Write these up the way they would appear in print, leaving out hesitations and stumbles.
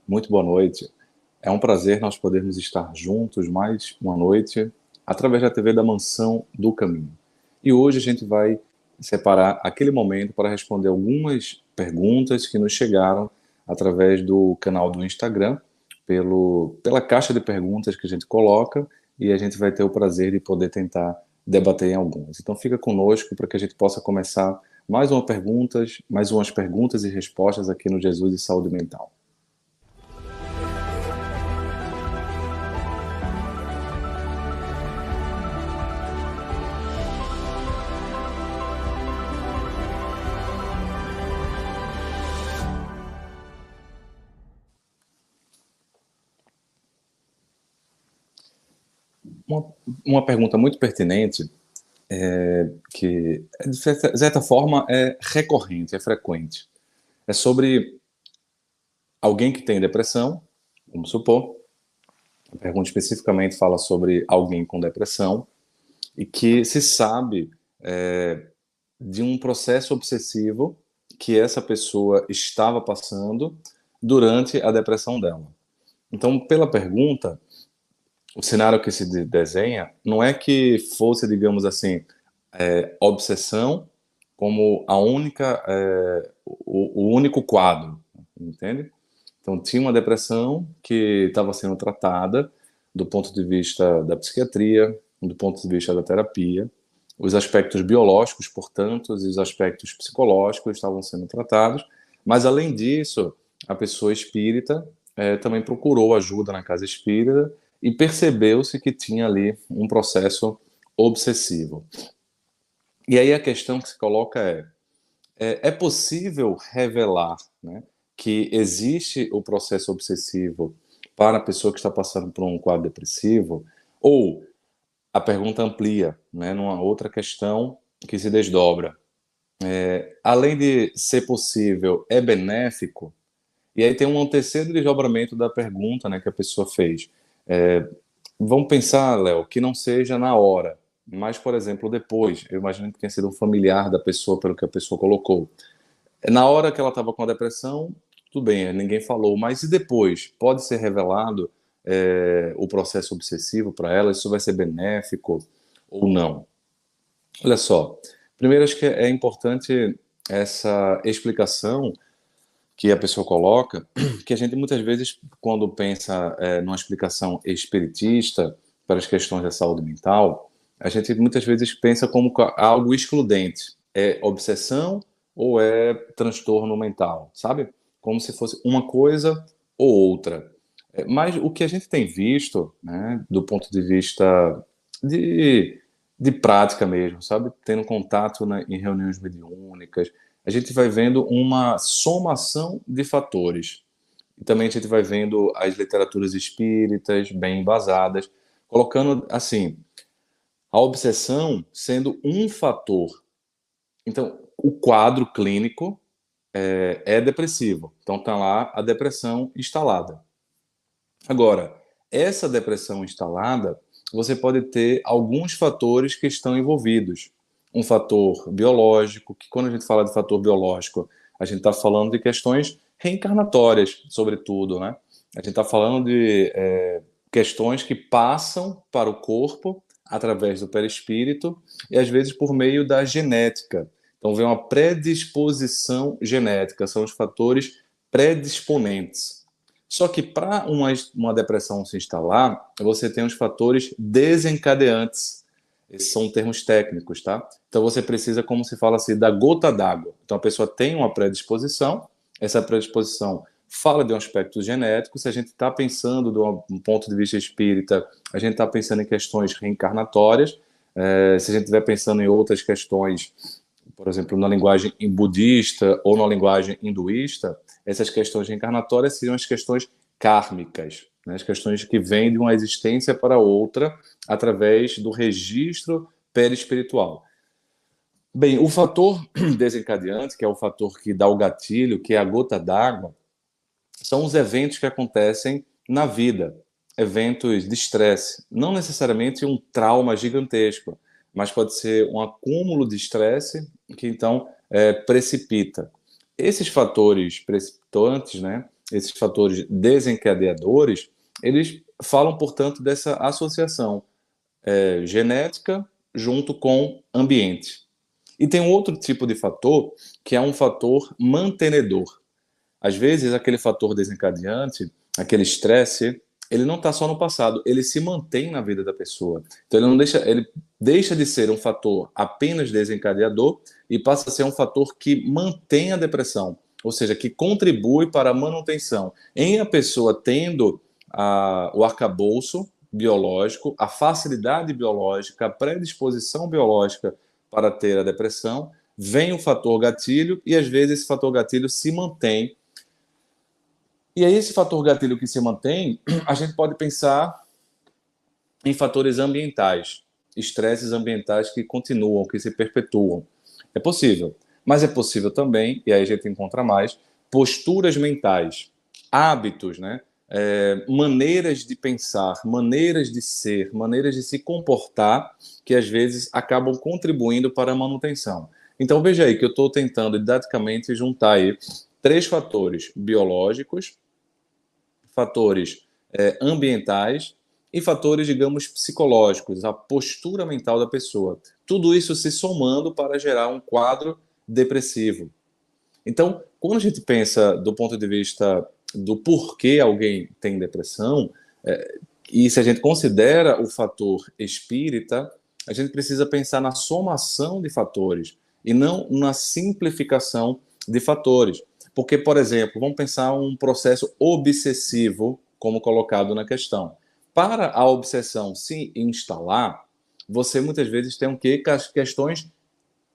Muito boa noite. É um prazer nós podermos estar juntos mais uma noite através da TV da Mansão do Caminho. E hoje a gente vai separar aquele momento para responder algumas perguntas que nos chegaram através do canal do Instagram, pela caixa de perguntas que a gente coloca, e a gente vai ter o prazer de poder tentar debater em algumas. Então fica conosco para que a gente possa começar mais umas perguntas e respostas aqui no Jesus e Saúde Mental. Uma pergunta muito pertinente, que de certa forma é recorrente, é frequente. É sobre alguém que tem depressão, vamos supor. A pergunta especificamente fala sobre alguém com depressão e que se sabe de um processo obsessivo que essa pessoa estava passando durante a depressão dela. Então, pela pergunta, o cenário que se desenha não é que fosse, digamos assim, obsessão como a única, o único quadro, entende? Então, tinha uma depressão que estava sendo tratada do ponto de vista da psiquiatria, do ponto de vista da terapia. Os aspectos biológicos, portanto, e os aspectos psicológicos estavam sendo tratados, mas, além disso, a pessoa espírita também procurou ajuda na casa espírita e percebeu-se que tinha ali um processo obsessivo. E aí a questão que se coloca é possível revelar, né, que existe o processo obsessivo para a pessoa que está passando por um quadro depressivo? Ou a pergunta amplia, né, numa outra questão que se desdobra. Além de ser possível, é benéfico? E aí tem um terceiro desdobramento da pergunta, né, que a pessoa fez. Vamos pensar, Léo, que não seja na hora, mas, por exemplo, depois. Eu imagino que tenha sido um familiar da pessoa, pelo que a pessoa colocou. Na hora que ela estava com a depressão, tudo bem, ninguém falou, mas e depois? Pode ser revelado o processo obsessivo para ela? Isso vai ser benéfico ou não? Olha só, primeiro acho que é importante essa explicação que a pessoa coloca, que a gente muitas vezes, quando pensa numa explicação espiritista para as questões da saúde mental, a gente muitas vezes pensa como algo excludente. É obsessão ou é transtorno mental, sabe? Como se fosse uma coisa ou outra. Mas o que a gente tem visto, né, do ponto de vista de, de prática mesmo, sabe? Tendo contato em reuniões mediúnicas, a gente vai vendo uma somação de fatores. E também a gente vai vendo as literaturas espíritas bem embasadas, colocando, assim, a obsessão sendo um fator. Então, o quadro clínico é depressivo. Então, está lá a depressão instalada. Agora, essa depressão instalada, você pode ter alguns fatores que estão envolvidos. Um fator biológico, que quando a gente fala de fator biológico, a gente está falando de questões reencarnatórias, sobretudo, né? A gente está falando de questões que passam para o corpo através do perispírito e às vezes por meio da genética. Então vem uma predisposição genética, são os fatores predisponentes. Só que para uma depressão se instalar, você tem os fatores desencadeantes. Esses são termos técnicos, tá? Então você precisa, como se fala assim, da gota d'água. Então a pessoa tem uma predisposição, essa predisposição fala de um aspecto genético. Se a gente está pensando de um ponto de vista espírita, a gente está pensando em questões reencarnatórias. Se a gente estiver pensando em outras questões, por exemplo, na linguagem budista ou na linguagem hinduísta, essas questões reencarnatórias seriam as questões kármicas, né? As questões que vêm de uma existência para outra através do registro perispiritual. Bem, o fator desencadeante, que é o fator que dá o gatilho, que é a gota d'água, são os eventos que acontecem na vida, eventos de estresse, não necessariamente um trauma gigantesco, mas pode ser um acúmulo de estresse que então precipita. Esses fatores precipitantes, né, esses fatores desencadeadores, eles falam, portanto, dessa associação genética junto com ambiente. E tem um outro tipo de fator, que é um fator mantenedor. Às vezes, aquele fator desencadeante, aquele estresse, ele não está só no passado, ele se mantém na vida da pessoa. Então, ele deixa de ser um fator apenas desencadeador e passa a ser um fator que mantém a depressão, ou seja, que contribui para a manutenção. Em a pessoa tendo o arcabouço biológico, a facilidade biológica, a predisposição biológica para ter a depressão, vem o fator gatilho e às vezes esse fator gatilho se mantém. E aí esse fator gatilho que se mantém, a gente pode pensar em fatores ambientais, estresses ambientais que continuam, que se perpetuam. É possível, mas é possível também, e aí a gente encontra mais, posturas mentais, hábitos, né? Maneiras de pensar, maneiras de ser, maneiras de se comportar, que às vezes acabam contribuindo para a manutenção. Então veja aí que eu estou tentando didaticamente juntar aí 3 fatores biológicos, fatores ambientais e fatores, digamos, psicológicos, a postura mental da pessoa. Tudo isso se somando para gerar um quadro depressivo. Então, quando a gente pensa do ponto de vista do porquê alguém tem depressão, e se a gente considera o fator espírita, a gente precisa pensar na somação de fatores e não na simplificação de fatores. Porque, por exemplo, vamos pensar um processo obsessivo, como colocado na questão. Para a obsessão se instalar, você muitas vezes tem o quê? Questões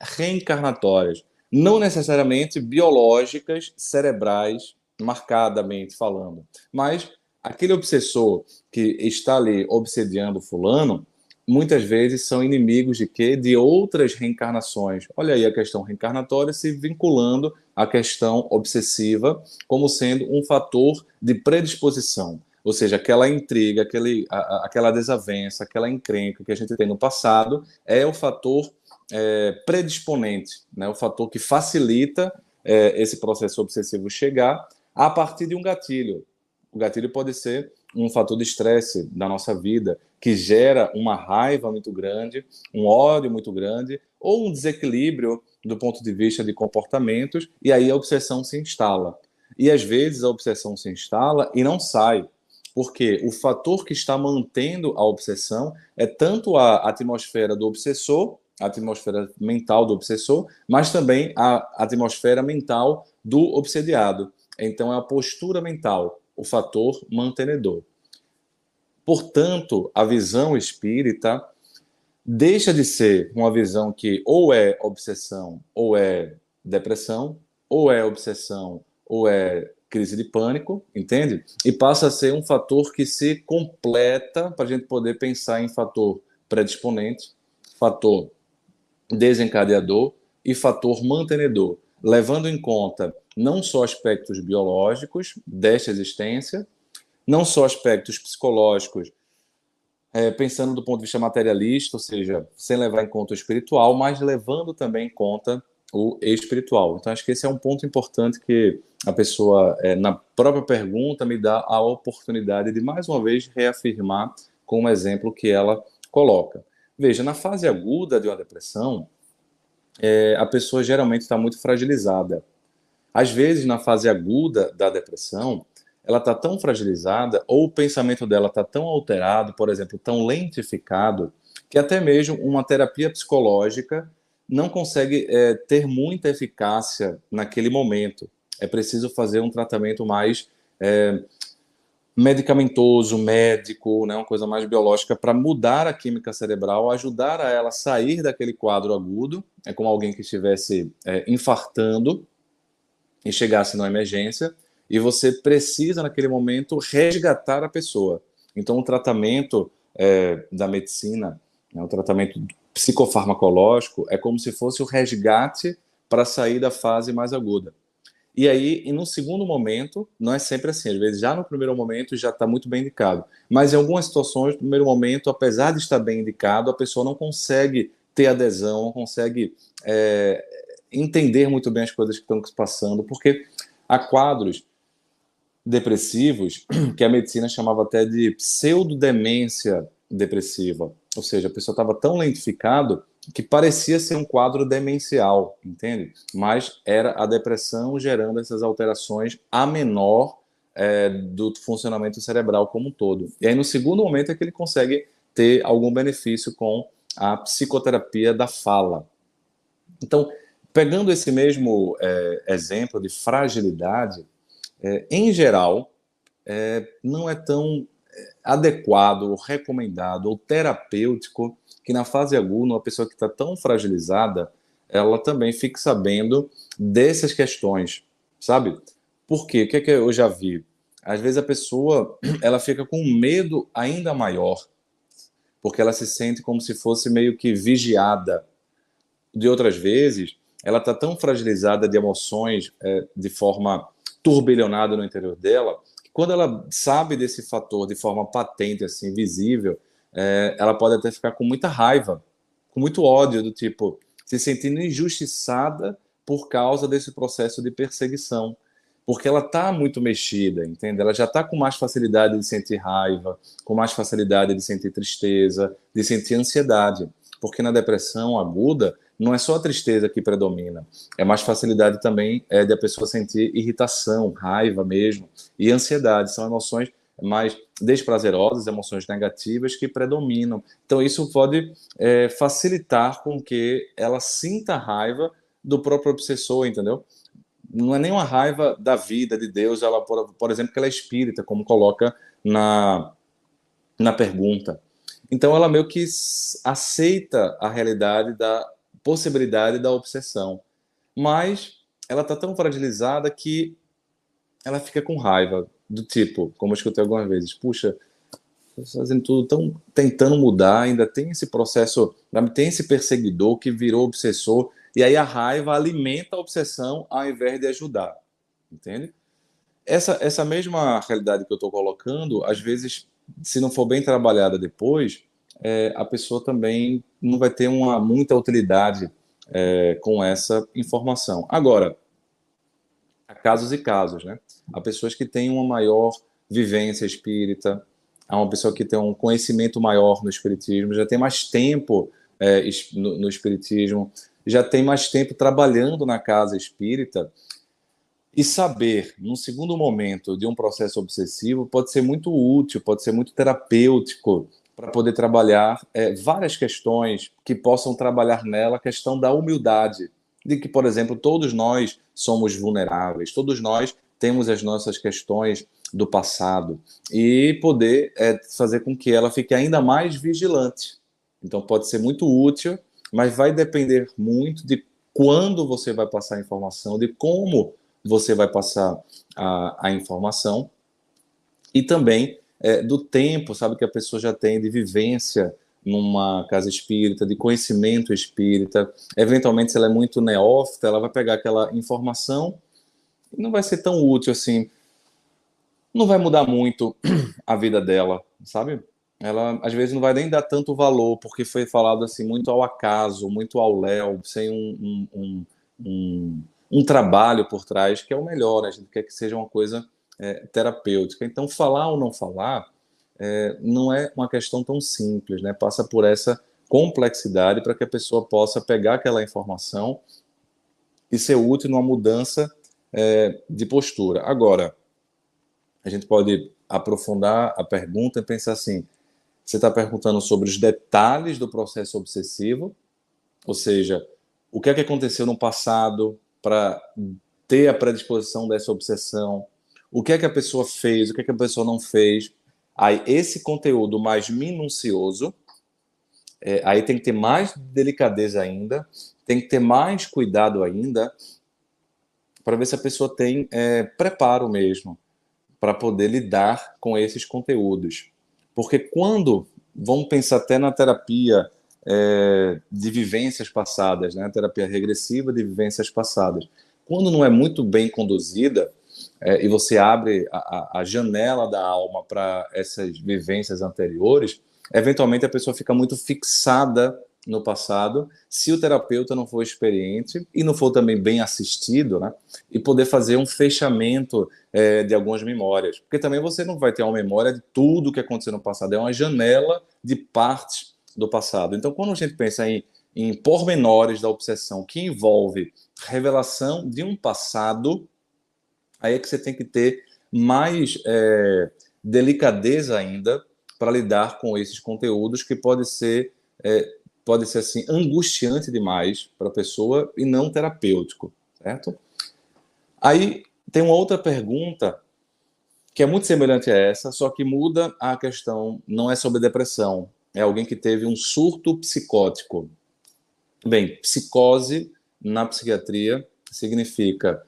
reencarnatórias, não necessariamente biológicas, cerebrais, marcadamente falando, mas aquele obsessor que está ali obsediando fulano, muitas vezes são inimigos de quê? De outras reencarnações. Olha aí a questão reencarnatória se vinculando à questão obsessiva como sendo um fator de predisposição. Ou seja, aquela intriga, aquela desavença, aquela encrenca que a gente tem no passado é o fator predisponente, né? O fator que facilita esse processo obsessivo chegar a partir de um gatilho. O gatilho pode ser um fator de estresse da nossa vida, que gera uma raiva muito grande, um ódio muito grande, ou um desequilíbrio do ponto de vista de comportamentos, e aí a obsessão se instala. E às vezes a obsessão se instala e não sai, porque o fator que está mantendo a obsessão é tanto a atmosfera do obsessor, a atmosfera mental do obsessor, mas também a atmosfera mental do obsediado. Então, é a postura mental, o fator mantenedor. Portanto, a visão espírita deixa de ser uma visão que ou é obsessão ou é depressão, ou é obsessão ou é crise de pânico, entende? E passa a ser um fator que se completa para a gente poder pensar em fator predisponente, fator desencadeador e fator mantenedor, levando em conta não só aspectos biológicos desta existência, não só aspectos psicológicos, pensando do ponto de vista materialista, ou seja, sem levar em conta o espiritual, mas levando também em conta o espiritual. Então, acho que esse é um ponto importante que a pessoa, na própria pergunta, me dá a oportunidade de, mais uma vez, reafirmar com um exemplo que ela coloca. Veja, na fase aguda de uma depressão, a pessoa geralmente está muito fragilizada. Às vezes, na fase aguda da depressão, ela está tão fragilizada, ou o pensamento dela está tão alterado, por exemplo, tão lentificado, que até mesmo uma terapia psicológica não consegue ter muita eficácia naquele momento. É preciso fazer um tratamento mais medicamentoso, médico, né, uma coisa mais biológica, para mudar a química cerebral, ajudar a ela a sair daquele quadro agudo, é como alguém que estivesse infartando e chegasse na emergência, e você precisa, naquele momento, resgatar a pessoa. Então, o tratamento da medicina, né, o tratamento psicofarmacológico, é como se fosse o resgate para sair da fase mais aguda. E aí, e no segundo momento, não é sempre assim. Às vezes, já no primeiro momento, já está muito bem indicado. Mas em algumas situações, no primeiro momento, apesar de estar bem indicado, a pessoa não consegue ter adesão, não consegue entender muito bem as coisas que estão se passando, porque há quadros depressivos que a medicina chamava até de pseudodemência depressiva. Ou seja, a pessoa estava tão lentificado que parecia ser um quadro demencial, entende? Mas era a depressão gerando essas alterações a menor do funcionamento cerebral como um todo. E aí, no segundo momento, é que ele consegue ter algum benefício com a psicoterapia da fala. Então, pegando esse mesmo exemplo de fragilidade, em geral, não é tão adequado, ou recomendado ou terapêutico que na fase aguda, uma pessoa que está tão fragilizada, ela também fique sabendo dessas questões, sabe? Por quê? O que é que eu já vi? Às vezes a pessoa ela fica com um medo ainda maior, porque ela se sente como se fosse meio que vigiada. De outras vezes, ela está tão fragilizada de emoções de forma turbilhonada no interior dela, que quando ela sabe desse fator de forma patente, assim, visível, ela pode até ficar com muita raiva, com muito ódio, do tipo, se sentindo injustiçada por causa desse processo de perseguição. Porque ela está muito mexida, entende? Ela já está com mais facilidade de sentir raiva, com mais facilidade de sentir tristeza, de sentir ansiedade. Porque na depressão aguda, não é só a tristeza que predomina, é mais facilidade também de a pessoa sentir irritação, raiva mesmo, e ansiedade. São emoções mais desprazerosas, emoções negativas que predominam. Então isso pode facilitar com que ela sinta raiva do próprio obsessor, entendeu? Não é nem uma raiva da vida, de Deus, ela, por exemplo, que ela é espírita, como coloca na pergunta. Então ela meio que aceita a realidade da possibilidade da obsessão, mas ela está tão fragilizada que ela fica com raiva, do tipo, como eu escutei algumas vezes, puxa, fazendo tudo, tão tentando mudar, ainda tem esse processo, tem esse perseguidor que virou obsessor, e aí a raiva alimenta a obsessão ao invés de ajudar, entende? Essa mesma realidade que eu estou colocando, às vezes, se não for bem trabalhada depois, a pessoa também não vai ter muita utilidade com essa informação. Agora, há casos e casos, né? Há pessoas que têm uma maior vivência espírita, há uma pessoa que tem um conhecimento maior no espiritismo, já tem mais tempo no espiritismo, já tem mais tempo trabalhando na casa espírita, e saber, num segundo momento de um processo obsessivo, pode ser muito útil, pode ser muito terapêutico para poder trabalhar várias questões que possam trabalhar nela a questão da humildade, de que, por exemplo, todos nós somos vulneráveis, todos nós temos as nossas questões do passado, e poder fazer com que ela fique ainda mais vigilante. Então, pode ser muito útil, mas vai depender muito de quando você vai passar a informação, de como você vai passar a informação, e também do tempo, sabe, que a pessoa já tem de vivência numa casa espírita, de conhecimento espírita. Eventualmente, se ela é muito neófita, ela vai pegar aquela informação e não vai ser tão útil assim, não vai mudar muito a vida dela, sabe? Ela, às vezes, não vai nem dar tanto valor, porque foi falado assim, muito ao acaso, muito ao léu, sem um trabalho por trás, que é o melhor, né? A gente quer que seja uma coisa terapêutica. Então, falar ou não falar não é uma questão tão simples, né? Passa por essa complexidade para que a pessoa possa pegar aquela informação e ser útil numa mudança de postura. Agora, a gente pode aprofundar a pergunta e pensar assim, você está perguntando sobre os detalhes do processo obsessivo, ou seja, o que é que aconteceu no passado para ter a predisposição dessa obsessão, o que é que a pessoa fez, o que é que a pessoa não fez. Aí, esse conteúdo mais minucioso, aí tem que ter mais delicadeza ainda, tem que ter mais cuidado ainda, para ver se a pessoa tem preparo mesmo para poder lidar com esses conteúdos. Porque quando, vamos pensar até na terapia de vivências passadas, né? A terapia regressiva de vivências passadas, quando não é muito bem conduzida, e você abre a janela da alma para essas vivências anteriores, eventualmente a pessoa fica muito fixada no passado, se o terapeuta não for experiente e não for também bem assistido, né? E poder fazer um fechamento de algumas memórias. Porque também você não vai ter uma memória de tudo que aconteceu no passado, é uma janela de partes do passado. Então, quando a gente pensa em pormenores da obsessão que envolve revelação de um passado, aí é que você tem que ter mais delicadeza ainda para lidar com esses conteúdos que pode ser assim angustiante demais para a pessoa e não terapêutico, certo? Aí tem uma outra pergunta que é muito semelhante a essa, só que muda a questão, não é sobre depressão, é alguém que teve um surto psicótico. Bem, psicose na psiquiatria significa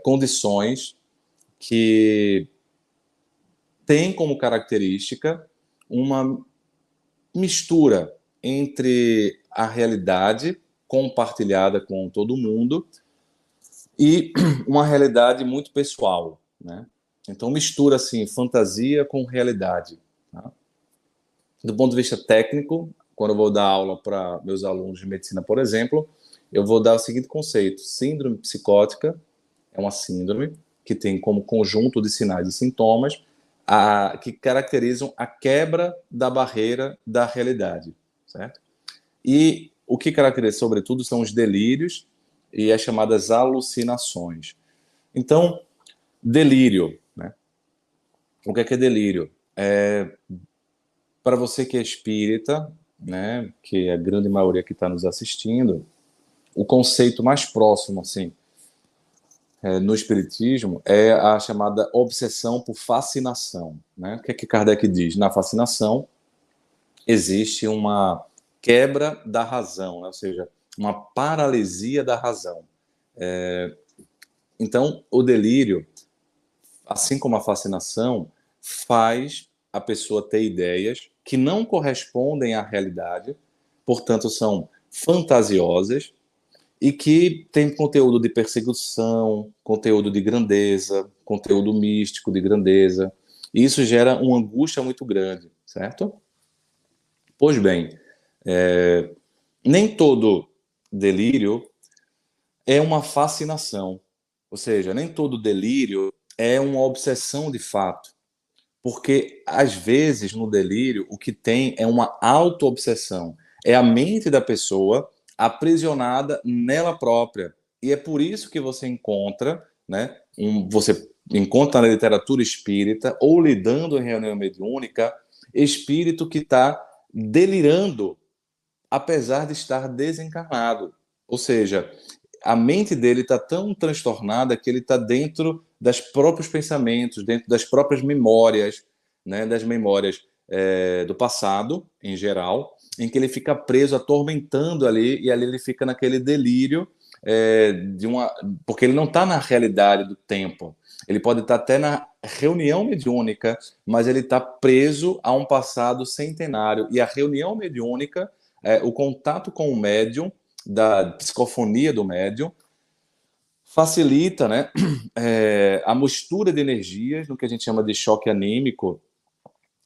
condições que têm como característica uma mistura entre a realidade compartilhada com todo mundo e uma realidade muito pessoal, né? Então mistura assim fantasia com realidade. Tá? Do ponto de vista técnico, quando eu vou dar aula para meus alunos de medicina, por exemplo, eu vou dar o seguinte conceito: síndrome psicótica é uma síndrome que tem como conjunto de sinais e sintomas que caracterizam a quebra da barreira da realidade, certo? E o que caracteriza, sobretudo, são os delírios e as chamadas alucinações. Então, delírio, né? O que é delírio? Para você que é espírita, né, que é a grande maioria que está nos assistindo, o conceito mais próximo, assim, no espiritismo é a chamada obsessão por fascinação, né? O que Kardec diz? Na fascinação existe uma quebra da razão, né? Ou seja, uma paralisia da razão. Então, o delírio, assim como a fascinação, faz a pessoa ter ideias que não correspondem à realidade, portanto, são fantasiosas e que têm conteúdo de perseguição, conteúdo de grandeza, conteúdo místico de grandeza. E isso gera uma angústia muito grande, certo? Pois bem, nem todo delírio é uma fascinação. Ou seja, nem todo delírio é uma obsessão de fato. Porque, às vezes, no delírio, o que tem é uma auto-obsessão. É a mente da pessoa aprisionada nela própria. E é por isso que você encontra, né, você encontra na literatura espírita, ou lidando em reunião mediúnica, espírito que está delirando, apesar de estar desencarnado. Ou seja, a mente dele está tão transtornada que ele está dentro dos próprios pensamentos, dentro das próprias memórias, né, das memórias do passado, em geral, em que ele fica preso, atormentando ali, e ali ele fica naquele delírio porque ele não está na realidade do tempo. Ele pode estar até na reunião mediúnica, mas ele está preso a um passado centenário. E a reunião mediúnica, o contato com o médium, da psicofonia do médium, facilita, né, a mistura de energias, no que a gente chama de choque anímico,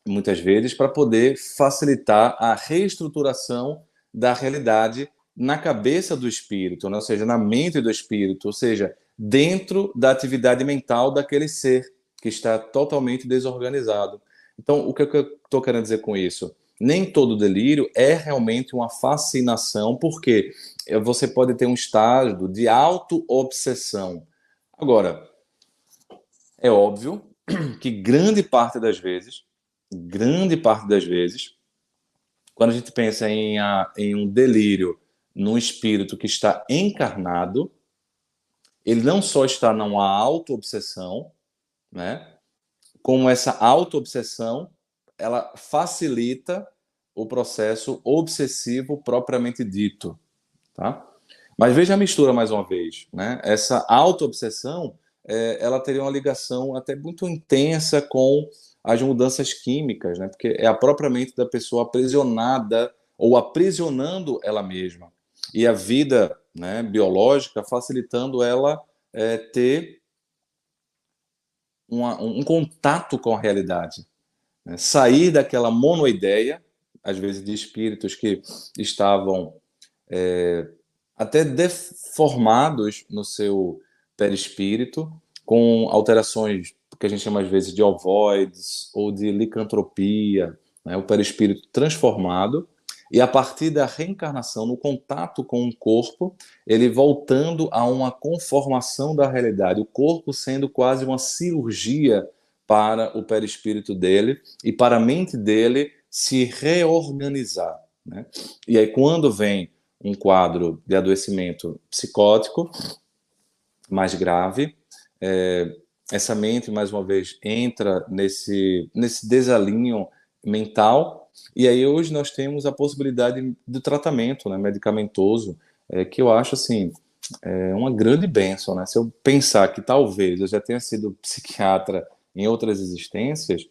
muitas vezes, para poder facilitar a reestruturação da realidade na cabeça do espírito, né? Ou seja, na mente do espírito, ou seja, dentro da atividade mental daquele ser que está totalmente desorganizado. Então, o que eu estou querendo dizer com isso? Nem todo delírio é realmente uma fascinação, porque você pode ter um estágio de auto-obsessão. Agora, é óbvio que grande parte das vezes, quando a gente pensa em um delírio num espírito que está encarnado, ele não só está numa auto-obsessão, né? Como essa auto-obsessão, ela facilita o processo obsessivo propriamente dito, tá? Mas veja a mistura mais uma vez, né? Essa auto-obsessão, ela teria uma ligação até muito intensa com as mudanças químicas, né? Porque é a própria mente da pessoa aprisionada ou aprisionando ela mesma. E a vida, né, biológica facilitando ela ter um contato com a realidade, né? Sair daquela monoideia, às vezes de espíritos que estavam até deformados no seu perispírito, com alterações que a gente chama às vezes de ovoides ou de licantropia, né? O perispírito transformado, e a partir da reencarnação, no contato com o corpo, ele voltando a uma conformação da realidade, o corpo sendo quase uma cirurgia para o perispírito dele e para a mente dele se reorganizar, né? E aí, quando vem um quadro de adoecimento psicótico mais grave, essa mente, mais uma vez, entra nesse desalinho mental, e aí hoje nós temos a possibilidade do tratamento, né, medicamentoso, que eu acho, assim, uma grande bênção, né? Se eu pensar que talvez eu já tenha sido psiquiatra em outras existências,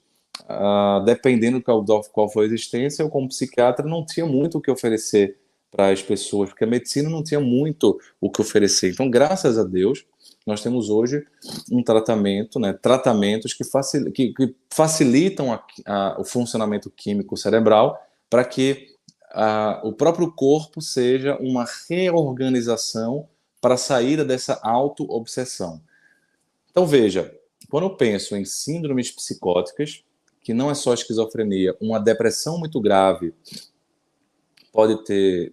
dependendo qual foi a existência, eu como psiquiatra não tinha muito o que oferecer para as pessoas, porque a medicina não tinha muito o que oferecer. Então, graças a Deus, nós temos hoje um tratamento, né, tratamentos que facilitam o funcionamento químico cerebral para que o próprio corpo seja uma reorganização para a saída dessa auto-obsessão. Então, veja, quando eu penso em síndromes psicóticas, que não é só esquizofrenia, uma depressão muito grave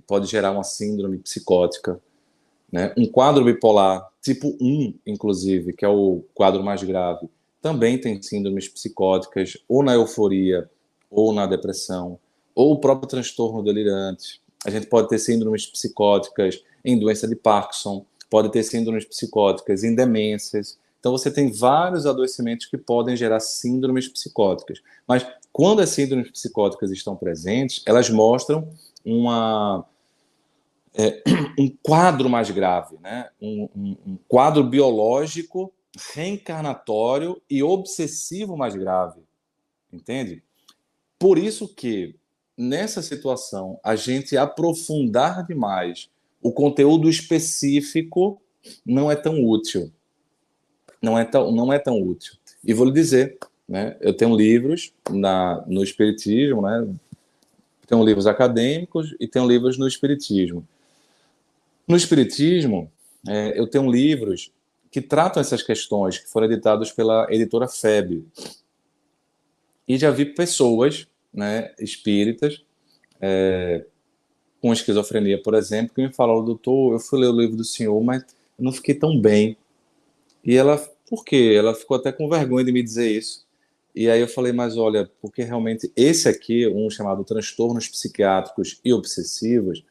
pode gerar uma síndrome psicótica, né? Um quadro bipolar tipo 1, inclusive, que é o quadro mais grave, também tem síndromes psicóticas, ou na euforia, ou na depressão, ou o próprio transtorno delirante. A gente pode ter síndromes psicóticas em doença de Parkinson, pode ter síndromes psicóticas em demências. Então, você tem vários adoecimentos que podem gerar síndromes psicóticas. Mas, quando as síndromes psicóticas estão presentes, elas mostram uma um quadro mais grave, né? Um quadro biológico, reencarnatório e obsessivo mais grave, entende? Por isso que, nessa situação, a gente aprofundar demais o conteúdo específico não é tão útil. Não é tão útil. E vou lhe dizer, né? Eu tenho livros no Espiritismo, né? Tenho livros acadêmicos e tenho livros no Espiritismo. No Espiritismo, eu tenho livros que tratam essas questões, que foram editados pela editora FEB. E já vi pessoas, né, espíritas, com esquizofrenia, por exemplo, que me falaram: doutor, eu fui ler o livro do senhor, mas eu não fiquei tão bem. E ela, por quê? Ela ficou até com vergonha de me dizer isso. E aí eu falei: mas olha, porque realmente esse aqui, um chamado Transtornos Psiquiátricos e Obsessivos,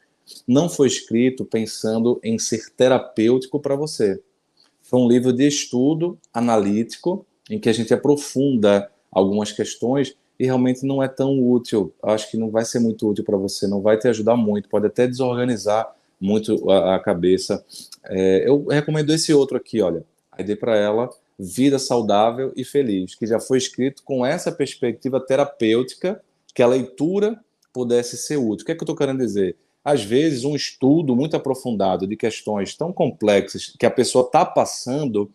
não foi escrito pensando em ser terapêutico para você. Foi um livro de estudo analítico, em que a gente aprofunda algumas questões e realmente não é tão útil. Acho que não vai ser muito útil para você, não vai te ajudar muito, pode até desorganizar muito a cabeça. Eu recomendo esse outro aqui, olha. Aí dei para ela Vida Saudável e Feliz, que já foi escrito com essa perspectiva terapêutica, que a leitura pudesse ser útil. O que é que eu estou querendo dizer? Às vezes, um estudo muito aprofundado de questões tão complexas que a pessoa está passando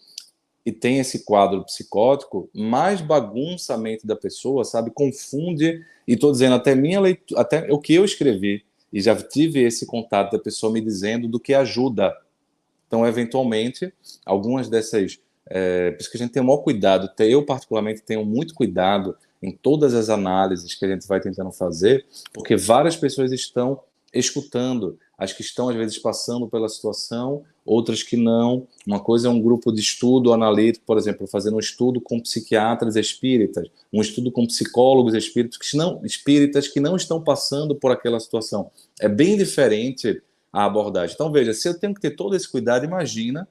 e tem esse quadro psicótico, mais bagunça a mente da pessoa, sabe? Confunde, e estou dizendo, até minha leitura, até o que eu escrevi, e já tive esse contato da pessoa me dizendo do que ajuda. Então, eventualmente, algumas dessas... por isso que a gente tem o maior cuidado, eu particularmente tenho muito cuidado em todas as análises que a gente vai tentando fazer, porque várias pessoas estão escutando, as que estão às vezes passando pela situação, outras que não. Uma coisa é um grupo de estudo analítico, por exemplo, fazendo um estudo com psiquiatras espíritas, um estudo com psicólogos espíritas que não estão passando por aquela situação. É bem diferente a abordagem. Então, veja, se eu tenho que ter todo esse cuidado, imagina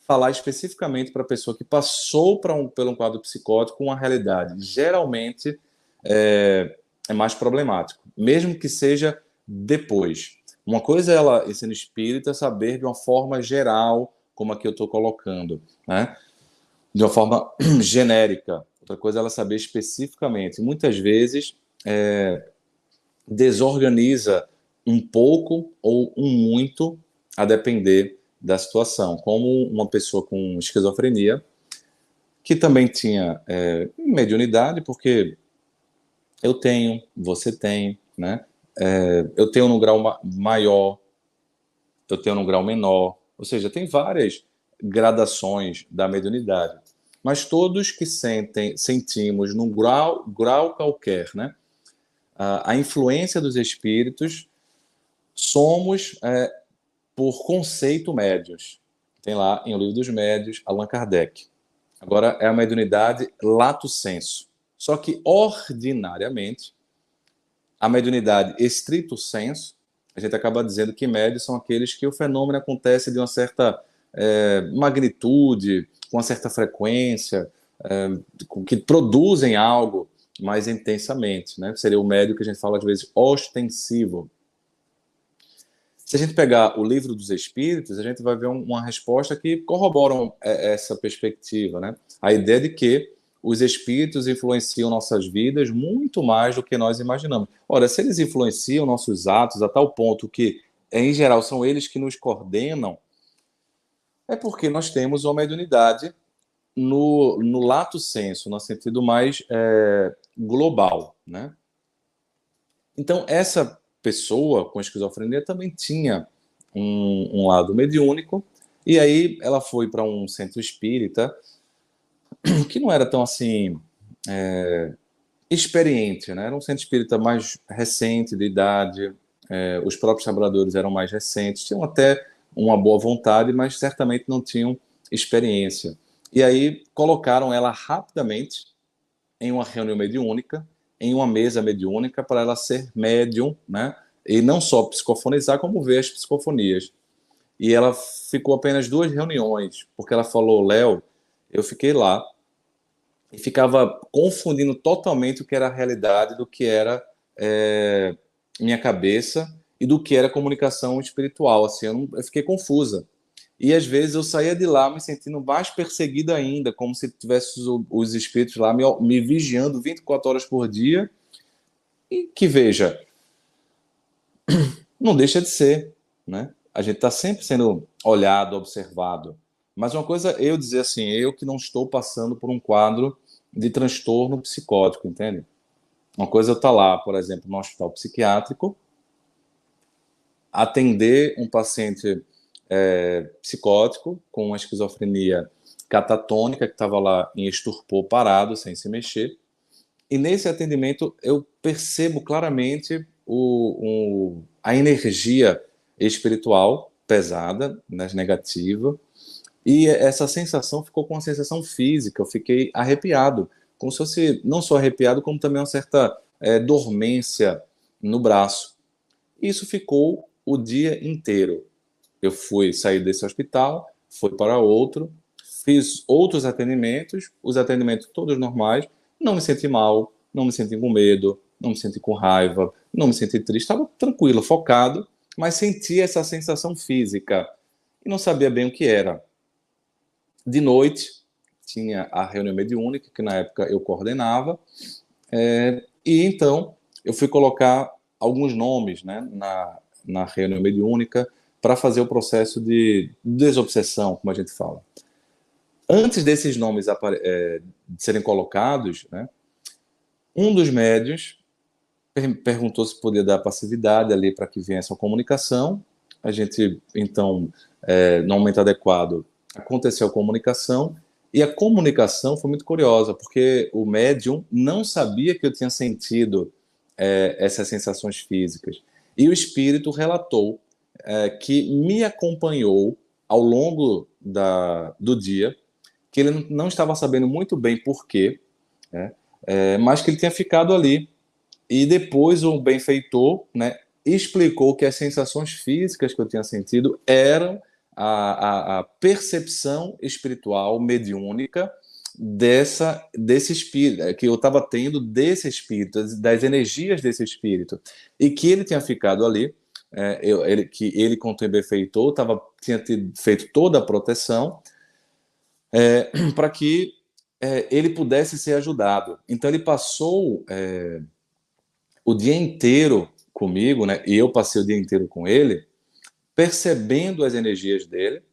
falar especificamente para a pessoa que passou por um quadro psicótico com uma realidade. Geralmente é mais problemático, mesmo que seja depois. Uma coisa é ela, sendo espírita, saber de uma forma geral, como aqui eu estou colocando, né? De uma forma genérica. Outra coisa é ela saber especificamente. Muitas vezes desorganiza um pouco ou um muito, a depender da situação. Como uma pessoa com esquizofrenia, que também tinha mediunidade, porque eu tenho, você tem, né? Eu tenho no grau maior, eu tenho no grau menor, ou seja, tem várias gradações da mediunidade, mas todos que sentimos num grau qualquer, né? A influência dos espíritos, somos, por conceito, médios. Tem lá em O Livro dos Médios, Allan Kardec. Agora, é a mediunidade lato sensu. Só que, ordinariamente, a mediunidade estrito sensu, a gente acaba dizendo que médios são aqueles que o fenômeno acontece de uma certa magnitude, com uma certa frequência, que produzem algo mais intensamente, né? Seria o médio que a gente fala às vezes ostensivo. Se a gente pegar o Livro dos Espíritos, a gente vai ver uma resposta que corrobora essa perspectiva, né? A ideia de que os espíritos influenciam nossas vidas muito mais do que nós imaginamos. Ora, se eles influenciam nossos atos a tal ponto que, em geral, são eles que nos coordenam, é porque nós temos uma mediunidade no lato sensu, no sentido mais global, né? Então, essa pessoa com esquizofrenia também tinha um lado mediúnico, e aí ela foi para um centro espírita que não era tão assim experiente, né? Era um centro espírita mais recente, de idade, os próprios trabalhadores eram mais recentes, tinham até uma boa vontade, mas certamente não tinham experiência. E aí colocaram ela rapidamente em uma reunião mediúnica, em uma mesa mediúnica, para ela ser médium, né? E não só psicofonizar, como ver as psicofonias. E ela ficou apenas 2 reuniões, porque ela falou: Léo, eu fiquei lá e ficava confundindo totalmente o que era a realidade do que era minha cabeça e do que era comunicação espiritual. Assim, eu fiquei confusa. E às vezes eu saía de lá me sentindo mais perseguido ainda, como se tivesse os espíritos lá me vigiando 24 horas por dia. E que veja, não deixa de ser, né? A gente está sempre sendo olhado, observado. Mas uma coisa é eu dizer assim, eu que não estou passando por um quadro de transtorno psicótico, entende? Uma coisa é eu estar lá, por exemplo, no hospital psiquiátrico, atender um paciente psicótico com uma esquizofrenia catatônica, que estava lá em estupor, parado, sem se mexer. E nesse atendimento eu percebo claramente a energia espiritual pesada, né, negativa, e essa sensação ficou com uma sensação física, eu fiquei arrepiado, como se fosse não só arrepiado, como também uma certa dormência no braço. Isso ficou o dia inteiro. Eu fui sair desse hospital, fui para outro, fiz outros atendimentos, os atendimentos todos normais, não me senti mal, não me senti com medo, não me senti com raiva, não me senti triste, estava tranquilo, focado, mas senti essa sensação física e não sabia bem o que era. De noite, tinha a reunião mediúnica, que na época eu coordenava, e então eu fui colocar alguns nomes, né, na reunião mediúnica para fazer o processo de desobsessão, como a gente fala. Antes desses nomes de serem colocados, né, um dos médios perguntou se podia dar passividade ali para que viesse a comunicação. A gente, então, no momento adequado, aconteceu a comunicação, e a comunicação foi muito curiosa, porque o médium não sabia que eu tinha sentido essas sensações físicas. E o espírito relatou que me acompanhou ao longo do dia, que ele não estava sabendo muito bem por quê, né, mas que ele tinha ficado ali. E depois o benfeitor, né, explicou que as sensações físicas que eu tinha sentido eram a percepção espiritual mediúnica desse espírito, que eu estava tendo desse espírito, das energias desse espírito, e que ele tinha ficado ali, que ele, com o benfeitor, tinha feito toda a proteção para que ele pudesse ser ajudado. Então ele passou o dia inteiro comigo, né? E eu passei o dia inteiro com ele, percebendo as energias dele,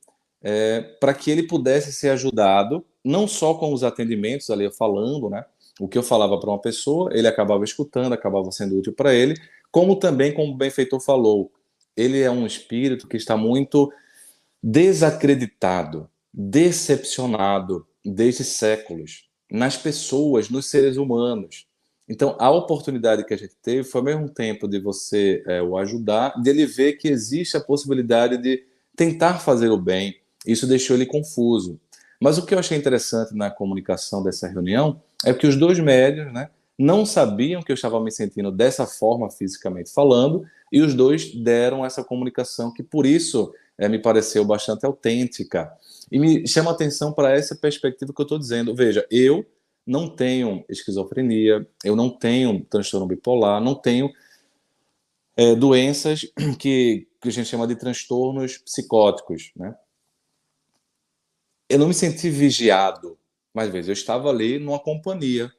para que ele pudesse ser ajudado não só com os atendimentos ali, eu falando, né? O que eu falava para uma pessoa, ele acabava escutando, acabava sendo útil para ele, como também, como o benfeitor falou, ele é um espírito que está muito desacreditado, decepcionado desde séculos nas pessoas, nos seres humanos. Então, a oportunidade que a gente teve foi ao mesmo tempo de você o ajudar, de ele ver que existe a possibilidade de tentar fazer o bem. Isso deixou ele confuso. Mas o que eu achei interessante na comunicação dessa reunião é que os dois médios, né, não sabiam que eu estava me sentindo dessa forma fisicamente falando, e os dois deram essa comunicação que, por isso, me pareceu bastante autêntica. E me chama a atenção para essa perspectiva que eu estou dizendo. Veja, eu não tenho esquizofrenia, eu não tenho transtorno bipolar, não tenho doenças que a gente chama de transtornos psicóticos, né? Eu não me senti vigiado, mas às vezes eu estava ali numa companhia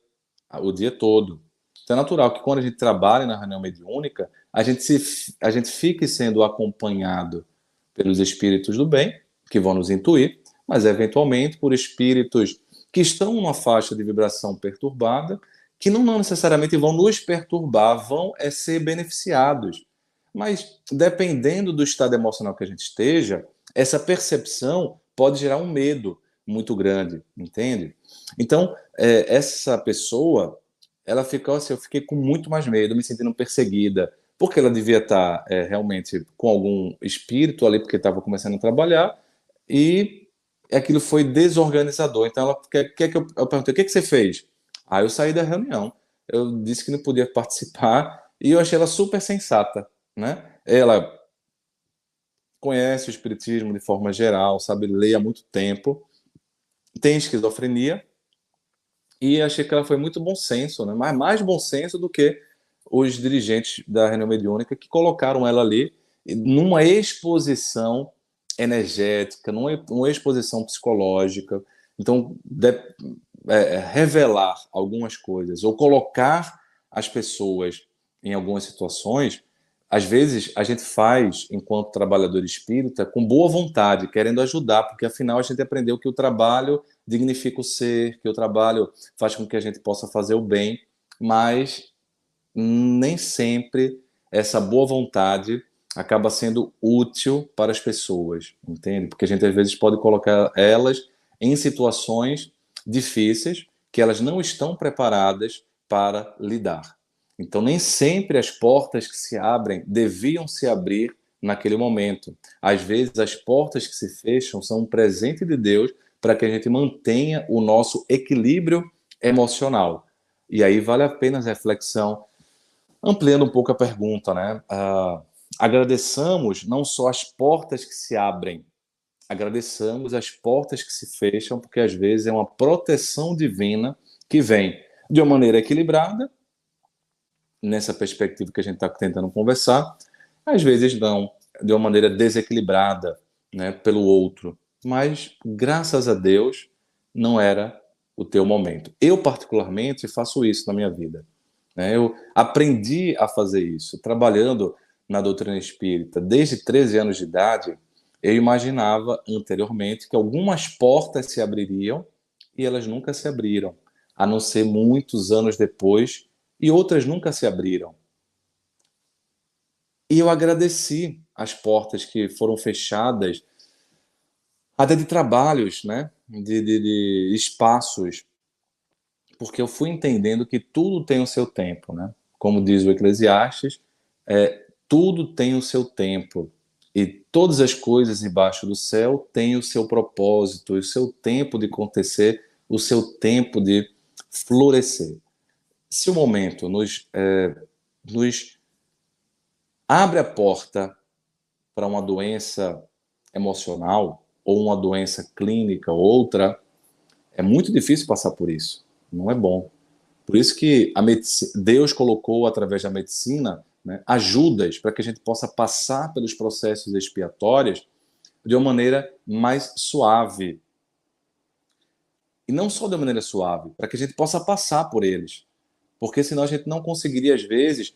o dia todo. Então é natural que quando a gente trabalha na reunião mediúnica, a gente fique sendo acompanhado pelos espíritos do bem, que vão nos intuir, mas eventualmente por espíritos que estão numa faixa de vibração perturbada, que não necessariamente vão nos perturbar, vão ser beneficiados. Mas dependendo do estado emocional que a gente esteja, essa percepção pode gerar um medo muito grande, entende? Então, essa pessoa, ela ficou assim, eu fiquei com muito mais medo, me sentindo perseguida, porque ela devia estar realmente com algum espírito ali, porque estava começando a trabalhar, e aquilo foi desorganizador. Então, ela quer que eu perguntei, o que você fez? Eu saí da reunião, eu disse que não podia participar, e eu achei ela super sensata, né? Ela conhece o espiritismo de forma geral, sabe ler há muito tempo, tem esquizofrenia, e achei que ela foi muito bom senso, né? Mas mais bom senso do que os dirigentes da reunião mediúnica que colocaram ela ali numa exposição energética, numa exposição psicológica. Então, revelar algumas coisas ou colocar as pessoas em algumas situações, às vezes a gente faz, enquanto trabalhador espírita, com boa vontade, querendo ajudar, porque afinal a gente aprendeu que o trabalho dignifica o ser, que o trabalho faz com que a gente possa fazer o bem, mas nem sempre essa boa vontade acaba sendo útil para as pessoas, entende? Porque a gente às vezes pode colocar elas em situações difíceis que elas não estão preparadas para lidar. Então, nem sempre as portas que se abrem deviam se abrir naquele momento. Às vezes, as portas que se fecham são um presente de Deus para que a gente mantenha o nosso equilíbrio emocional. E aí vale a pena a reflexão. Ampliando um pouco a pergunta, né? Agradeçamos não só as portas que se abrem, agradeçamos as portas que se fecham, porque às vezes é uma proteção divina que vem de uma maneira equilibrada, nessa perspectiva que a gente está tentando conversar, às vezes não, de uma maneira desequilibrada, né, pelo outro. Mas, graças a Deus, não era o teu momento. Eu, particularmente, faço isso na minha vida. Né? Eu aprendi a fazer isso. Trabalhando na doutrina espírita desde 13 anos de idade, eu imaginava anteriormente que algumas portas se abririam e elas nunca se abriram, a não ser muitos anos depois, e outras nunca se abriram. E eu agradeci as portas que foram fechadas, até de trabalhos, né? De espaços, porque eu fui entendendo que tudo tem o seu tempo, né? Como diz o Eclesiastes, tudo tem o seu tempo. E todas as coisas debaixo do céu têm o seu propósito, o seu tempo de acontecer, o seu tempo de florescer. Se o momento nos abre a porta para uma doença emocional ou uma doença clínica, outra, é muito difícil passar por isso. Não é bom. Por isso que Deus colocou, através da medicina, né, ajudas para que a gente possa passar pelos processos expiatórios de uma maneira mais suave. E não só de uma maneira suave, para que a gente possa passar por eles. Porque senão a gente não conseguiria, às vezes,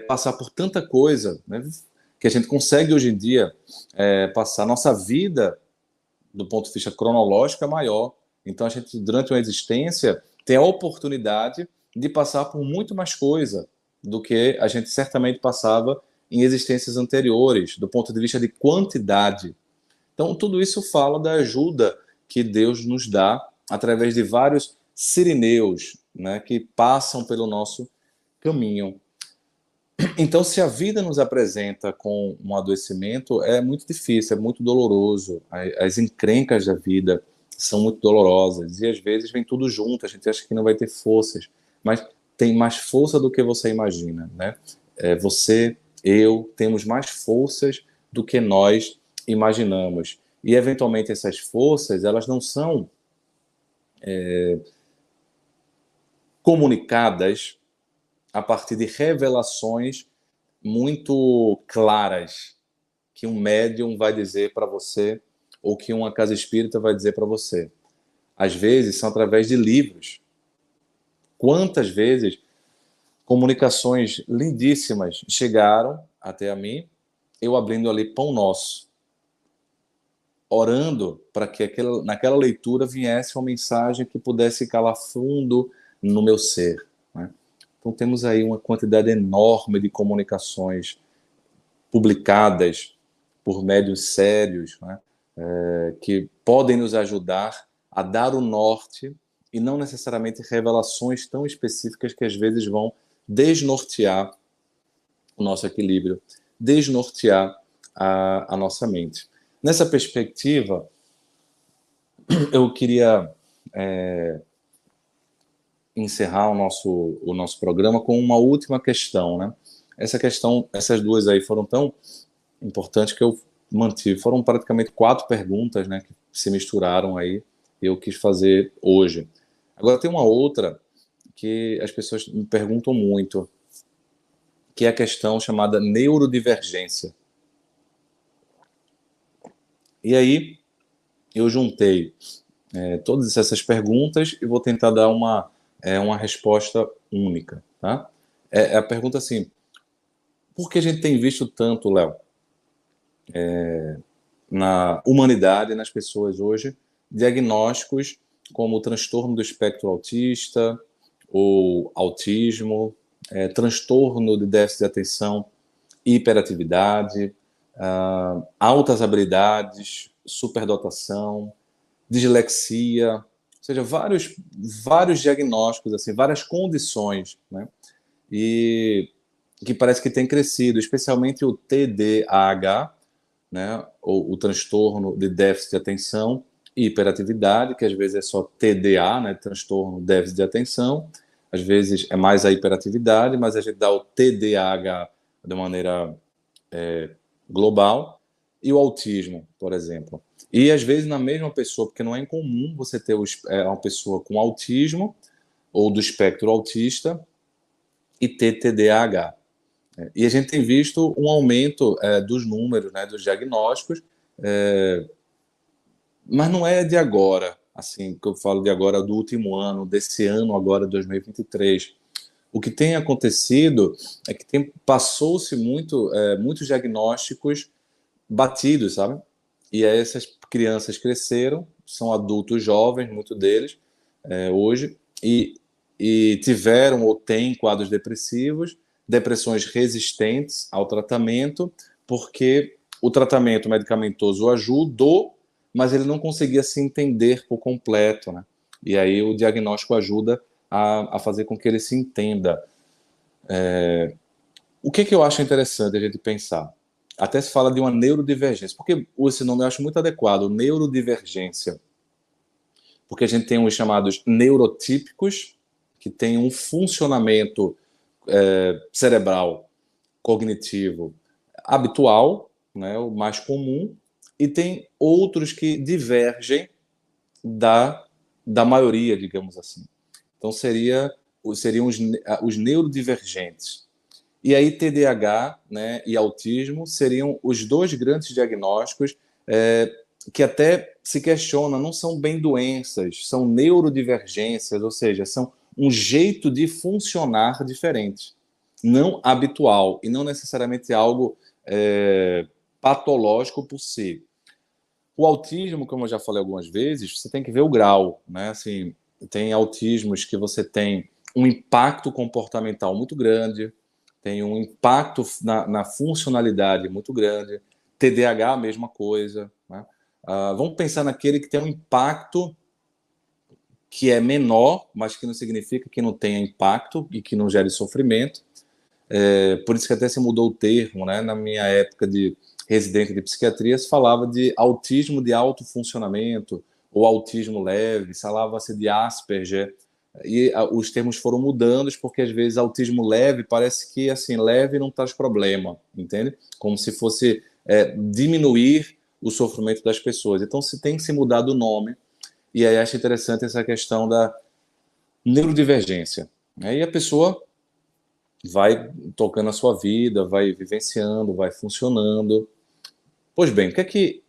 passar por tanta coisa, né, que a gente consegue hoje em dia passar. Nossa vida, do ponto de vista cronológico, é maior. Então, a gente, durante uma existência, tem a oportunidade de passar por muito mais coisa do que a gente certamente passava em existências anteriores, do ponto de vista de quantidade. Então, tudo isso fala da ajuda que Deus nos dá através de vários sirineus, né, que passam pelo nosso caminho. Então, se a vida nos apresenta com um adoecimento, é muito difícil, é muito doloroso. As encrencas da vida são muito dolorosas e às vezes vem tudo junto. A gente acha que não vai ter forças, mas tem mais força do que você imagina, né? Você, eu, temos mais forças do que nós imaginamos. E eventualmente essas forças, elas não são comunicadas a partir de revelações muito claras que um médium vai dizer para você ou que uma casa espírita vai dizer para você. Às vezes são através de livros. Quantas vezes comunicações lindíssimas chegaram até a mim, eu abrindo ali Pão Nosso, orando para que naquela leitura viesse uma mensagem que pudesse calar fundo no meu ser, né? Então temos aí uma quantidade enorme de comunicações publicadas por médios sérios, né, que podem nos ajudar a dar o norte e não necessariamente revelações tão específicas que às vezes vão desnortear o nosso equilíbrio, desnortear a nossa mente. Nessa perspectiva, eu queria encerrar o nosso programa com uma última questão, né? Essa questão, essas duas aí foram tão importantes que eu mantive. Foram praticamente 4 perguntas, né, que se misturaram aí e eu quis fazer hoje. Agora tem uma outra que as pessoas me perguntam muito, que é a questão chamada neurodivergência. E aí eu juntei todas essas perguntas e vou tentar dar uma resposta única, tá? É a pergunta assim: por que a gente tem visto tanto, Léo, na humanidade, nas pessoas hoje, diagnósticos como o transtorno do espectro autista, ou autismo, transtorno de déficit de atenção, hiperatividade, altas habilidades, superdotação, dislexia, ou seja, vários diagnósticos, assim, várias condições, né? E que parece que tem crescido, especialmente o TDAH, né, ou o transtorno de déficit de atenção e hiperatividade, que às vezes é só TDA, né, transtorno de déficit de atenção, às vezes é mais a hiperatividade, mas a gente dá o TDAH de maneira global, e o autismo, por exemplo. E às vezes na mesma pessoa, porque não é incomum você ter uma pessoa com autismo ou do espectro autista e ter TDAH. E a gente tem visto um aumento dos números, né, dos diagnósticos, mas não é de agora, assim, que eu falo de agora, do último ano, desse ano agora, 2023. O que tem acontecido é que passou-se muitos diagnósticos batidos, sabe? E aí essas crianças cresceram, são adultos jovens, muitos deles, hoje, e tiveram ou têm quadros depressivos, depressões resistentes ao tratamento, porque o tratamento medicamentoso ajudou, mas ele não conseguia se entender por completo, né? E aí o diagnóstico ajuda a fazer com que ele se entenda. O que eu acho interessante a gente pensar? Até se fala de uma neurodivergência, porque esse nome eu acho muito adequado, neurodivergência, porque a gente tem os chamados neurotípicos, que têm um funcionamento cerebral, cognitivo habitual, né, o mais comum, e tem outros que divergem da maioria, digamos assim. Então seriam os neurodivergentes. E aí TDAH, né, e autismo seriam os dois grandes diagnósticos que até se questiona, não são bem doenças, são neurodivergências, ou seja, são um jeito de funcionar diferente, não habitual, e não necessariamente algo patológico por si. O autismo, como eu já falei algumas vezes, você tem que ver o grau, né? Assim, tem autismos que você tem um impacto comportamental muito grande, tem um impacto na funcionalidade muito grande. TDAH, a mesma coisa, né? Vamos pensar naquele que tem um impacto que é menor, mas que não significa que não tenha impacto e que não gere sofrimento. Por isso que até se mudou o termo, né? Na minha época de residente de psiquiatria, se falava de autismo de alto funcionamento ou autismo leve, se falava-se de Asperger, e os termos foram mudando porque às vezes autismo leve parece que assim leve não traz problema, entende? Como se fosse diminuir o sofrimento das pessoas. Então se tem que se mudar do nome, e aí acho interessante essa questão da neurodivergência. Aí a pessoa vai tocando a sua vida, vai vivenciando, vai funcionando. Pois bem, o que é que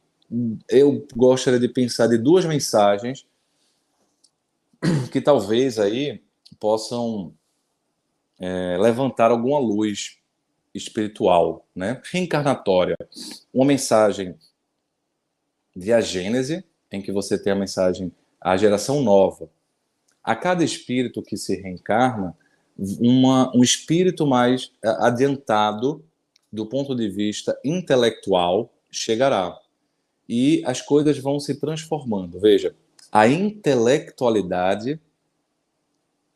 eu gostaria de pensar de duas mensagens que talvez aí possam levantar alguma luz espiritual, né? Reencarnatória. Uma mensagem de A Gênese, em que você tem a mensagem A Geração Nova. A cada espírito que se reencarna, um espírito mais adiantado do ponto de vista intelectual chegará. E as coisas vão se transformando. Veja, a intelectualidade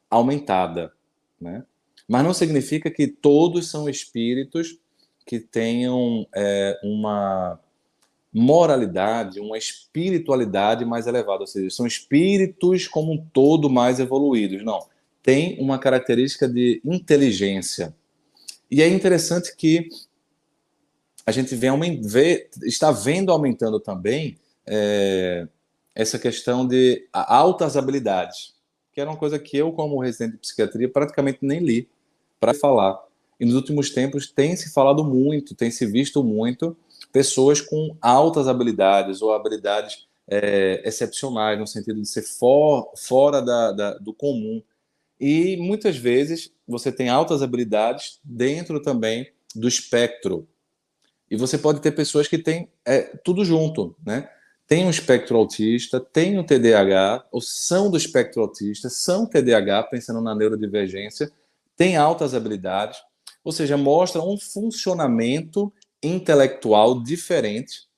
aumentada, né? Mas não significa que todos são espíritos que tenham uma moralidade, uma espiritualidade mais elevada, ou seja, são espíritos como um todo mais evoluídos. Não, tem uma característica de inteligência. E é interessante que a gente está vendo aumentando também essa questão de altas habilidades, que era uma coisa que eu, como residente de psiquiatria, praticamente nem li para falar. E nos últimos tempos tem se falado muito, tem se visto muito pessoas com altas habilidades ou habilidades excepcionais, no sentido de ser fora do comum. E muitas vezes você tem altas habilidades dentro também do espectro. E você pode ter pessoas que têm tudo junto, né? Tem um espectro autista, tem um TDAH, ou são do espectro autista, são TDAH, pensando na neurodivergência, tem altas habilidades, ou seja, mostra um funcionamento intelectual diferente,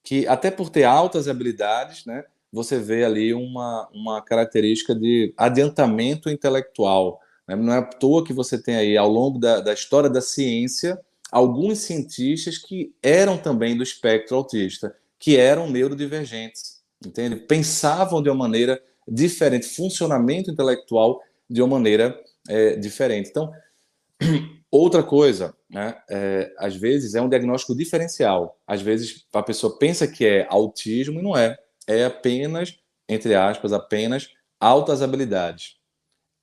que até por ter altas habilidades, né, você vê ali uma característica de adiantamento intelectual. Né? Não é à toa que você tem aí, ao longo da história da ciência, alguns cientistas que eram também do espectro autista, que eram neurodivergentes, entende? Pensavam de uma maneira diferente, funcionamento intelectual de uma maneira diferente. Então, outra coisa, né, às vezes é um diagnóstico diferencial. Às vezes a pessoa pensa que é autismo e não é. É apenas, entre aspas, apenas altas habilidades.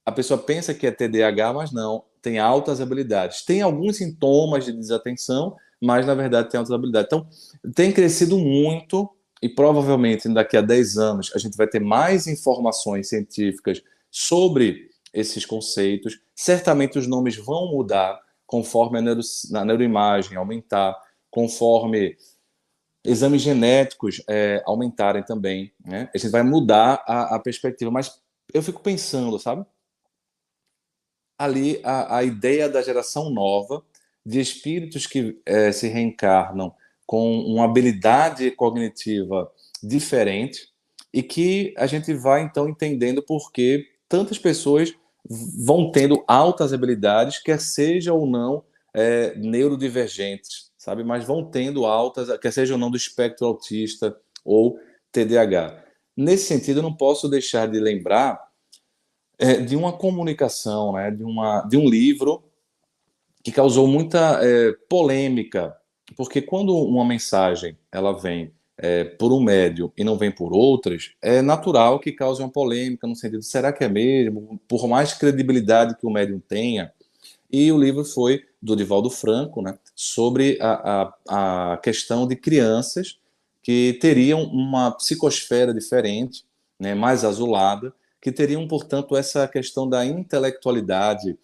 A pessoa pensa que é TDAH, mas não, tem altas habilidades. Tem alguns sintomas de desatenção, mas na verdade tem altas habilidades. Então, tem crescido muito e provavelmente daqui a 10 anos a gente vai ter mais informações científicas sobre esses conceitos. Certamente os nomes vão mudar conforme a neuroimagem aumentar, conforme exames genéticos aumentarem também, né? A gente vai mudar a perspectiva, mas eu fico pensando, sabe? Ali a ideia da geração nova, de espíritos que se reencarnam com uma habilidade cognitiva diferente e que a gente vai então entendendo por que tantas pessoas vão tendo altas habilidades, quer seja ou não neurodivergentes, sabe? Mas vão tendo altas, quer seja ou não do espectro autista ou TDAH. Nesse sentido, eu não posso deixar de lembrar de uma comunicação, né, de um livro que causou muita polêmica, porque quando uma mensagem ela vem por um médium e não vem por outras, é natural que cause uma polêmica no sentido, será que é mesmo? Por mais credibilidade que o médium tenha. E o livro foi do Divaldo Franco, né, sobre a questão de crianças que teriam uma psicosfera diferente, né, mais azulada, que teriam, portanto, essa questão da intelectualidade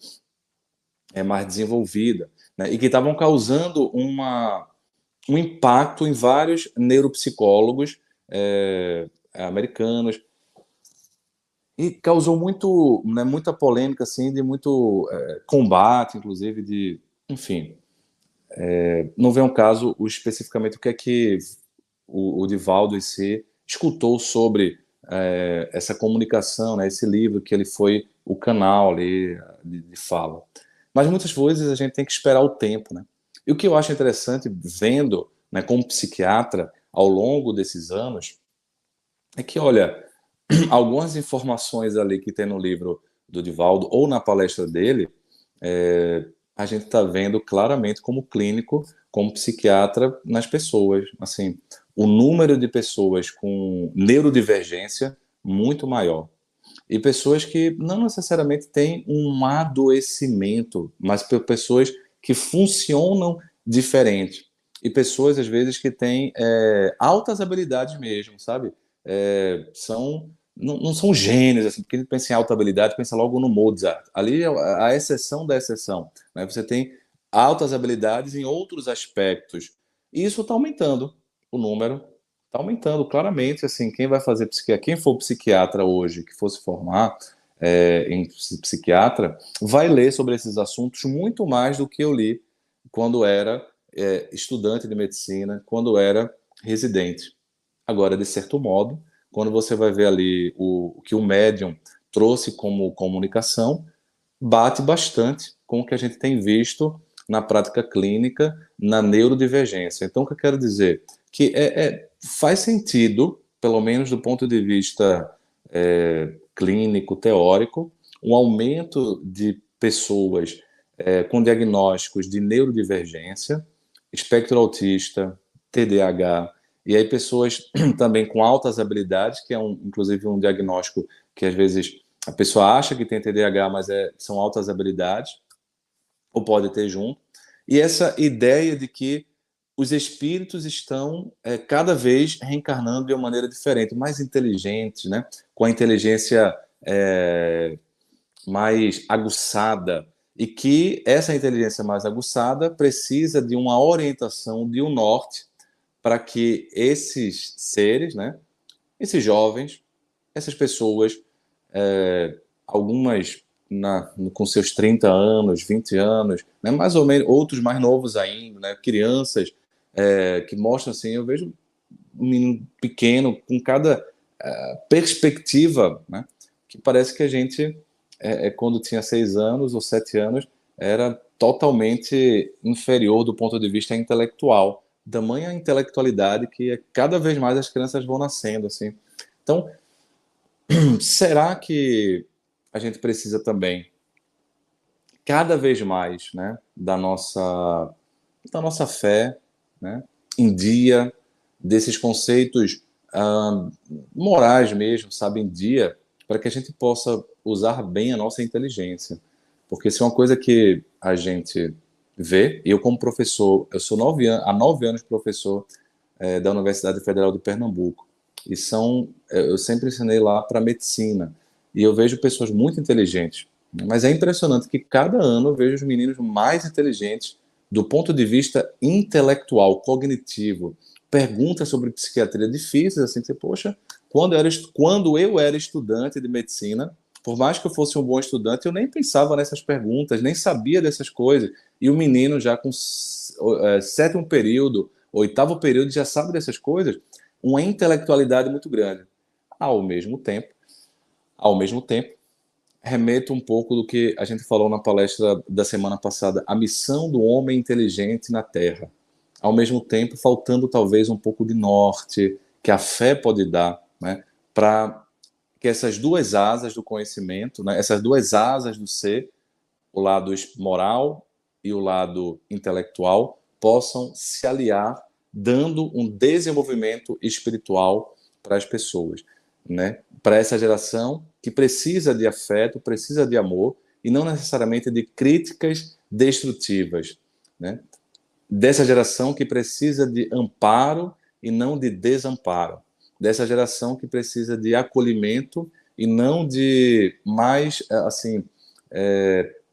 mais desenvolvida, né, e que estavam causando um impacto em vários neuropsicólogos americanos, e causou muito, né, muita polêmica, assim, de muito combate, inclusive, de, enfim, não vem ao caso especificamente o que é que o Divaldo em si escutou sobre essa comunicação, né, esse livro que ele foi o canal ali de fala. Mas muitas vezes a gente tem que esperar o tempo, né? E o que eu acho interessante, vendo, né, como psiquiatra, ao longo desses anos, é que, olha, algumas informações ali que tem no livro do Divaldo ou na palestra dele, a gente está vendo claramente como clínico, como psiquiatra nas pessoas. Assim, o número de pessoas com neurodivergência muito maior. E pessoas que não necessariamente têm um adoecimento, mas pessoas que funcionam diferente. E pessoas, às vezes, que têm altas habilidades mesmo, sabe? Não são gênios, assim, porque a gente pensa em alta habilidade, pensa logo no Mozart. Ali é a exceção da exceção. Né? Você tem altas habilidades em outros aspectos. E isso está aumentando o número. Está aumentando claramente, assim, quem vai fazer psiquiatra, quem for psiquiatra hoje, que fosse formar em psiquiatra, vai ler sobre esses assuntos muito mais do que eu li quando era estudante de medicina, quando era residente. Agora, de certo modo, quando você vai ver ali o que o médium trouxe como comunicação, bate bastante com o que a gente tem visto na prática clínica, na neurodivergência. Então, o que eu quero dizer? Que faz sentido, pelo menos do ponto de vista clínico, teórico, um aumento de pessoas com diagnósticos de neurodivergência, espectro autista, TDAH, e aí pessoas também com altas habilidades, que é inclusive um diagnóstico que às vezes a pessoa acha que tem TDAH, mas são altas habilidades, ou pode ter junto. E essa ideia de que os espíritos estão cada vez reencarnando de uma maneira diferente, mais inteligentes, né? Com a inteligência mais aguçada, e que essa inteligência mais aguçada precisa de uma orientação, de um norte, para que esses seres, né? Esses jovens, essas pessoas, algumas com seus 30 anos, 20 anos, né, mais ou menos, outros mais novos ainda, né, crianças que mostram assim, eu vejo um menino pequeno com cada perspectiva, né, que parece que a gente, quando tinha 6 anos ou 7 anos, era totalmente inferior do ponto de vista intelectual, tamanha intelectualidade que cada vez mais as crianças vão nascendo, assim. Então, será que a gente precisa também, cada vez mais, né, da nossa fé, né, em dia, desses conceitos ah, morais mesmo, sabe, em dia, para que a gente possa usar bem a nossa inteligência? Porque isso é uma coisa que a gente vê, eu como professor, eu sou há 9 anos professor da Universidade Federal de Pernambuco. E eu sempre ensinei lá para medicina. E eu vejo pessoas muito inteligentes. Né? Mas é impressionante que cada ano eu vejo os meninos mais inteligentes do ponto de vista intelectual, cognitivo. Perguntas sobre psiquiatria difíceis, assim, que você, poxa, quando eu era estudante de medicina, por mais que eu fosse um bom estudante, eu nem pensava nessas perguntas, nem sabia dessas coisas. E o menino já com sétimo período, oitavo período, já sabe dessas coisas, uma intelectualidade muito grande. Ao mesmo tempo, ao mesmo tempo, remeto um pouco do que a gente falou na palestra da semana passada, a missão do homem inteligente na Terra. Ao mesmo tempo, faltando talvez um pouco de norte, que a fé pode dar, né, para que essas duas asas do conhecimento, né, essas duas asas do ser, o lado moral e o lado intelectual, possam se aliar, dando um desenvolvimento espiritual para as pessoas, né? Para essa geração que precisa de afeto, precisa de amor e não necessariamente de críticas destrutivas, né? Dessa geração que precisa de amparo e não de desamparo, dessa geração que precisa de acolhimento e não de mais assim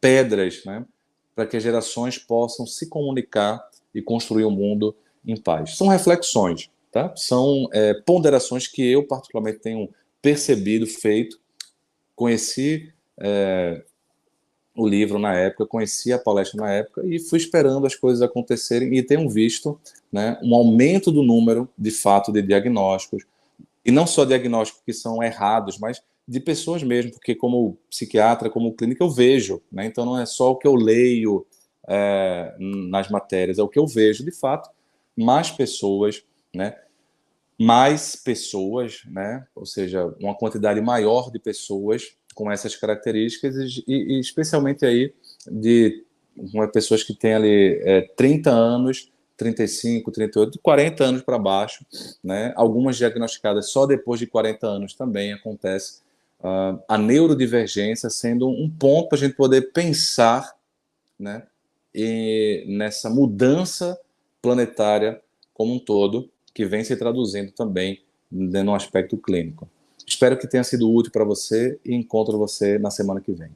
pedras, né, para que as gerações possam se comunicar e construir um mundo em paz. São reflexões, tá? São ponderações que eu particularmente tenho percebido, feito, conheci o livro na época, conheci a palestra na época e fui esperando as coisas acontecerem e tenho visto, né, um aumento do número, de fato, de diagnósticos, e não só diagnósticos que são errados, mas de pessoas mesmo, porque como psiquiatra, como clínica, eu vejo, né? Então não é só o que eu leio nas matérias, é o que eu vejo, de fato, mais pessoas, né? Mais pessoas, né? Ou seja, uma quantidade maior de pessoas com essas características e especialmente aí de pessoas que têm ali 30 anos, 35, 38, 40 anos para baixo, né? Algumas diagnosticadas só depois de 40 anos também acontece. A neurodivergência sendo um ponto para a gente poder pensar, né, e nessa mudança planetária como um todo, que vem se traduzindo também no aspecto clínico. Espero que tenha sido útil para você e encontro você na semana que vem.